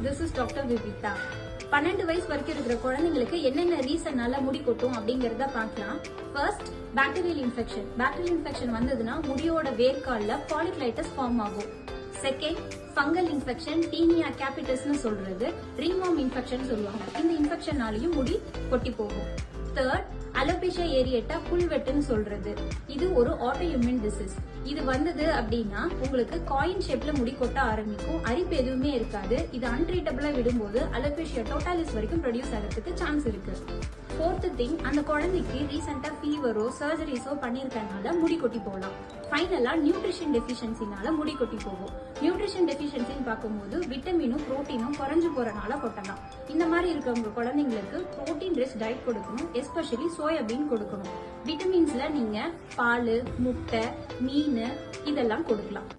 this is Dr. Vivita. 12 வயசு வரைக்கும் இருக்கிற குழந்தைங்களுக்கு என்னென்ன ரீசன்னால முடி கொட்டும் அப்படிங்கறத பார்க்கலாம். First, bacterial infection. Bacterial infection வந்ததுன்னா முடியோட வேர்க்கால்ல ஃபாலிகுலைட்டிஸ் ஃபார்ம் ஆகும். செகண்ட், ஃபங்கல் இன்ஃபெக்ஷன், டீனியா கேபிட்டஸ்னு சொல்றது, ரிங்வார்ம் இன்ஃபெக்ஷன் சொல்லுவாங்க. இந்த இன்ஃபெக்ஷனாலையும் முடி கொட்டி போகும். தேர்ட், அலோபேஷியா ஏரியேட்டா புல்வெட்டுன்னு சொல்றது. இது ஒரு ஆட்டோ இம்யூன் டிசீஸ். இது வந்தது அப்படின்னா உங்களுக்கு காயின் ஷேப்ல முடி கொட்ட ஆரம்பிக்கும். அரிப்பு எதுவுமே இருக்காது. இது அன்ட்ரீட்டபிளா விடும்போது அலோபேஷியா டோட்டாலிஸ் வரைக்கும் ப்ரொடியூஸ் ஆகிறதுக்கு சான்ஸ் இருக்கு. ஃபோர்த் திங், அந்த குழந்தைக்கு ரீசெண்டா ஃபீவரோ சர்ஜரிஸோ பண்ணிருக்கனால முடி கொட்டி போகலாம். ஃபைனலா நியூட்ரிஷன் டெஃபிஷியன்சினால முடி கொட்டி போகும். நியூட்ரிஷன் டெஃபிஷியன்சின்னு பார்க்கும்போது விட்டமினும் புரோட்டீனும் குறைஞ்சு போறனால கொட்டலாம். இந்த மாதிரி இருக்கவங்க குழந்தைங்களுக்கு புரோட்டீன் ரிச் டயட் கொடுக்கணும். எஸ்பெஷலி சோயாபீன் கொடுக்கணும். விட்டமின்ஸ்ல நீங்க பால், முட்டை, மீன் இதெல்லாம் கொடுக்கலாம்.